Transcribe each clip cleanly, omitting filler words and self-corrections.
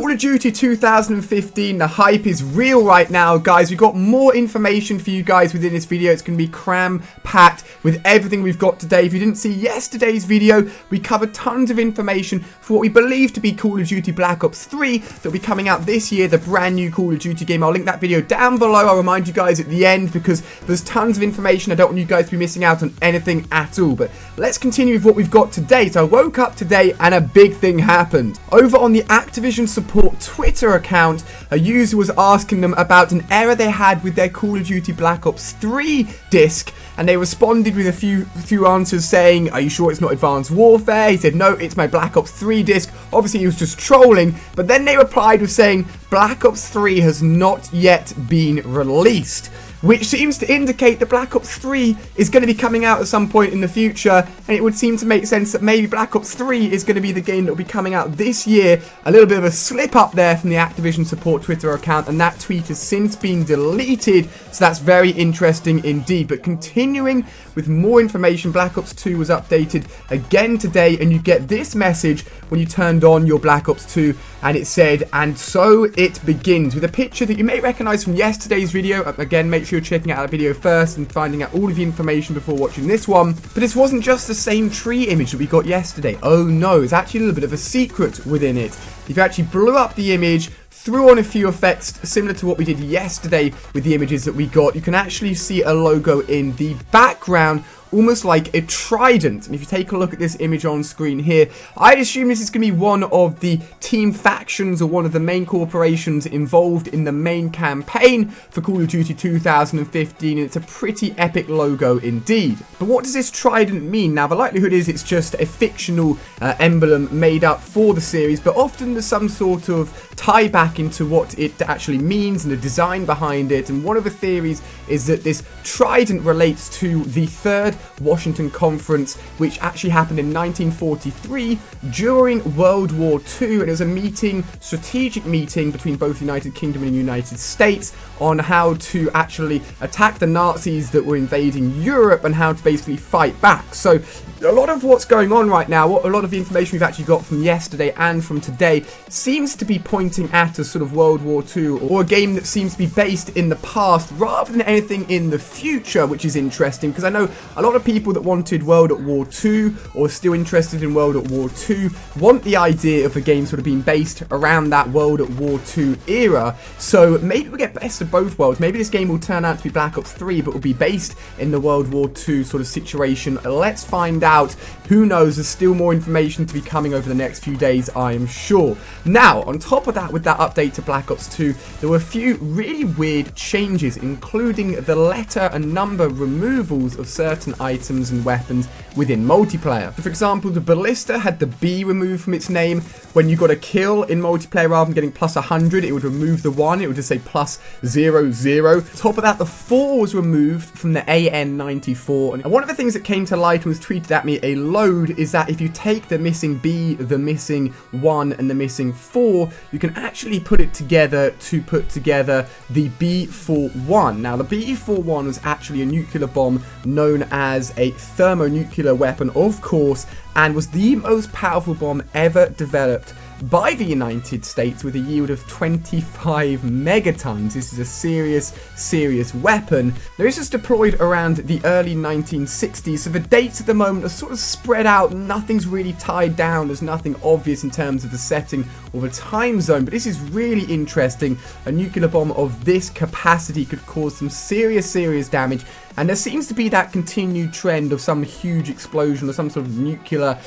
Call of Duty 2015, the hype is real right now, guys. We've got more information for you guys within this video. It's going to be cram-packed with everything we've got today. If you didn't see yesterday's video, we covered tons of information for what we believe to be Call of Duty Black Ops 3 that will be coming out this year, the brand new Call of Duty game. I'll link that video down below. I'll remind you guys at the end because there's tons of information. I don't want you guys to be missing out on anything at all. But let's continue with what we've got today. So I woke up today and a big thing happened. Over on the Activision support Twitter account, a user was asking them about an error they had with their Call of Duty Black Ops 3 disc, and they responded with a few answers saying, "Are you sure it's not Advanced Warfare?" He said, "No, it's my Black Ops 3 disc." Obviously he was just trolling, but then they replied with saying, "Black Ops 3 has not yet been released," which seems to indicate that Black Ops 3 is going to be coming out at some point in the future, and it would seem to make sense that maybe Black Ops 3 is going to be the game that will be coming out this year. A little bit of a slip up there from the Activision support Twitter account, and that tweet has since been deleted, so that's very interesting indeed. But continuing with more information, Black Ops 2 was updated again today, and you get this message when you turned on your Black Ops 2, and it said, "And so it begins," with a picture that you may recognize from yesterday's video. Again, make sure you're checking out that video first and finding out all of the information before watching this one. But this wasn't just the same tree image that we got yesterday. Oh no, it's actually a little bit of a secret within it. If you actually blew up the image, threw on a few effects similar to what we did yesterday with the images that we got, you can actually see a logo in the background, almost like a trident. And if you take a look at this image on screen here, I'd assume this is going to be one of the team factions or one of the main corporations involved in the main campaign for Call of Duty 2015, and it's a pretty epic logo indeed. But what does this trident mean? Now, the likelihood is it's just a fictional emblem made up for the series, but often there's some sort of tie back into what it actually means and the design behind it. And one of the theories is that this trident relates to the third Washington Conference, which actually happened in 1943 during World War II, and it was a meeting, strategic meeting between both the United Kingdom and the United States on how to actually attack the Nazis that were invading Europe and how to basically fight back. So a lot of what's going on right now, a lot of the information we've actually got from yesterday and from today seems to be pointing at a sort of World War II or a game that seems to be based in the past rather than anything in the future, which is interesting because I know a lot of people that wanted World at War II or still interested in World at War II want the idea of the game sort of being based around that World at War II era. So maybe we get best of both worlds. Maybe this game will turn out to be Black Ops 3 but will be based in the World War II sort of situation. Let's find out. Who knows? There's still more information to be coming over the next few days, I am sure. Now, on top of that, with that update to Black Ops 2, there were a few really weird changes, including the letter and number removals of certain items and weapons within multiplayer. For example, the ballista had the B removed from its name. When you got a kill in multiplayer, rather than getting plus 100, it would remove the 1. It would just say plus 00. On top of that, the 4 was removed from the AN94. And one of the things that came to light and was tweeted at me a load is that if you take the missing B, the missing 1, and the missing 4, you can actually put it together to put together the B41. Now, the B41 was actually a nuclear bomb known as a thermonuclear weapon, of course, and was the most powerful bomb ever developed by the United States with a yield of 25 megatons. This is a serious weapon. Now, this was deployed around the early 1960s, so the dates at the moment are sort of spread out. Nothing's really tied down. There's nothing obvious in terms of the setting or the time zone, but this is really interesting. A nuclear bomb of this capacity could cause some serious damage, and there seems to be that continued trend of some huge explosion or some sort of nuclear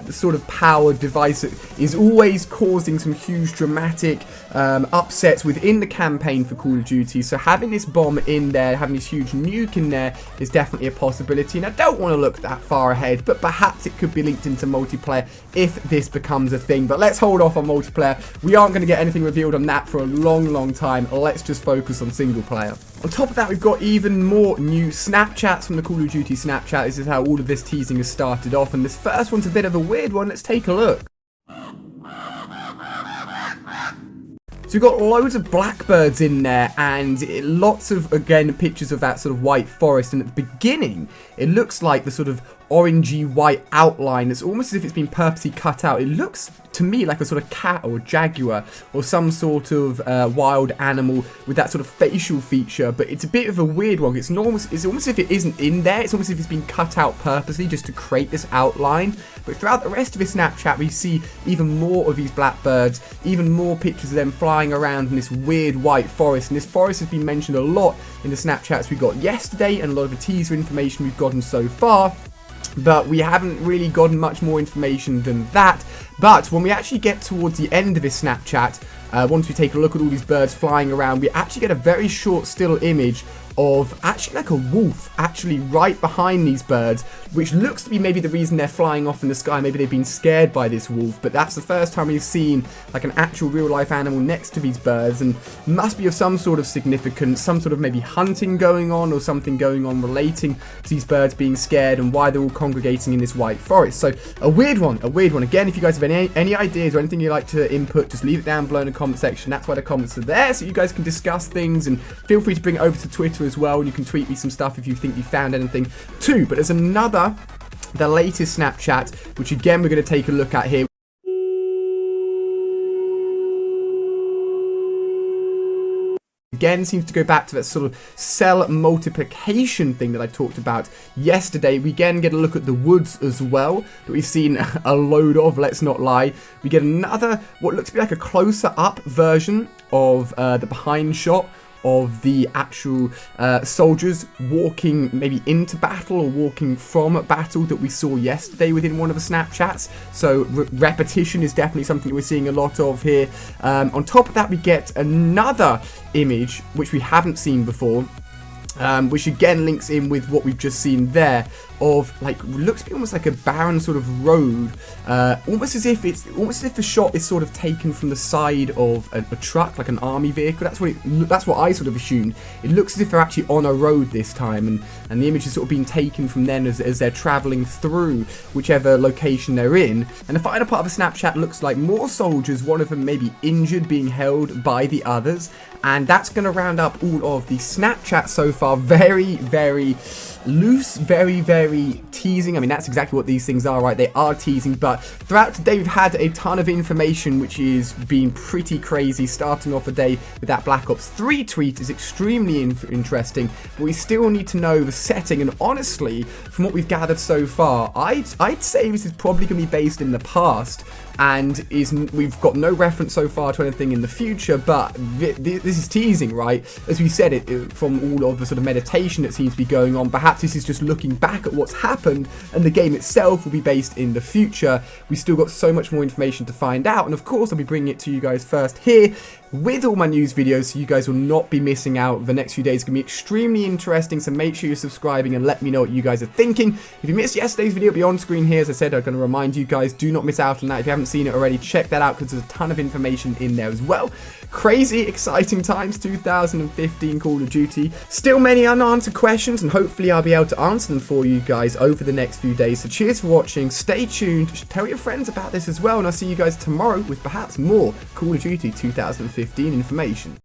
sort of powered device that is always causing some huge dramatic upsets within the campaign for Call of Duty. So having this bomb in there, having this huge nuke in there is definitely a possibility. And I don't want to look that far ahead, but perhaps it could be linked into multiplayer if this becomes a thing. But let's hold off on multiplayer. We aren't going to get anything revealed on that for a long time. Let's just focus on single player. On top of that, we've got even more new Snapchats from the Call of Duty Snapchat. This is how all of this teasing has started off, and this first one's a bit of a weird one. Let's take a look. So we've got loads of blackbirds in there and lots of, again, pictures of that sort of white forest. And at the beginning, it looks like the sort of orangey white outline. It's almost as if it's been purposely cut out. It looks to me like a sort of cat or a jaguar or some sort of wild animal with that sort of facial feature, but it's a bit of a weird one. It's almost as if it isn't in there. It's almost as if it's been cut out purposely just to create this outline. But throughout the rest of his Snapchat, we see even more of these blackbirds, even more pictures of them flying around in this weird white forest. And this forest has been mentioned a lot in the Snapchats we got yesterday and a lot of the teaser information we've gotten so far. But we haven't really gotten much more information than that. But when we actually get towards the end of his Snapchat, once we take a look at all these birds flying around, we actually get a very short still image of actually like a wolf actually right behind these birds, which looks to be maybe the reason they're flying off in the sky. Maybe they've been scared by this wolf, but that's the first time we've seen like an actual real life animal next to these birds, and must be of some sort of significance, some sort of maybe hunting going on or something going on relating to these birds being scared and why they're all congregating in this white forest. So a weird one. Again, if you guys have any ideas or anything you'd like to input, just leave it down below in the comment section. That's why the comments are there, so you guys can discuss things, and feel free to bring it over to Twitter as well, and you can tweet me some stuff if you think you found anything too. But there's the latest Snapchat, which again we're going to take a look at here. Again, seems to go back to that sort of cell multiplication thing that I talked about yesterday. We again get a look at the woods as well, that we've seen a load of, let's not lie. We get another, what looks to be like a closer up version of the behind shot of the actual soldiers walking maybe into battle or walking from a battle that we saw yesterday within one of the Snapchats. So repetition is definitely something that we're seeing a lot of here. On top of that, we get another image which we haven't seen before, which again links in with what we've just seen there, of like, looks to be almost like a barren sort of road, almost as if the shot is sort of taken from the side of a truck, like an army vehicle. That's what I sort of assumed. It looks as if they're actually on a road this time, and the image is sort of being taken from then as they're traveling through whichever location they're in. And the final part of the Snapchat looks like more soldiers, one of them maybe injured, being held by the others. And that's going to round up all of the Snapchat so far. Very, very loose, very, very teasing. I mean, that's exactly what these things are, right? They are teasing, but throughout today we've had a ton of information which is been pretty crazy. Starting off the day with that Black Ops 3 tweet is extremely interesting, but we still need to know the setting. And honestly, from what we've gathered so far, I'd say this is probably going to be based in the past, and we've got no reference so far to anything in the future, but this is teasing, right? As we said, it from all of the sort of meditation that seems to be going on, perhaps this is just looking back at what's happened, and the game itself will be based in the future. We've still got so much more information to find out, and of course I'll be bringing it to you guys first here with all my news videos, so you guys will not be missing out. The next few days are going to be extremely interesting, so make sure you're subscribing and let me know what you guys are thinking. If you missed yesterday's video, it'll be on screen here. As I said, I'm going to remind you guys, do not miss out on that. If you haven't seen it already, check that out, because there's a ton of information in there as well. Crazy, exciting times, 2015 Call of Duty. Still many unanswered questions, and hopefully I'll be able to answer them for you guys over the next few days. So cheers for watching, stay tuned, tell your friends about this as well, and I'll see you guys tomorrow with perhaps more Call of Duty 2015 information.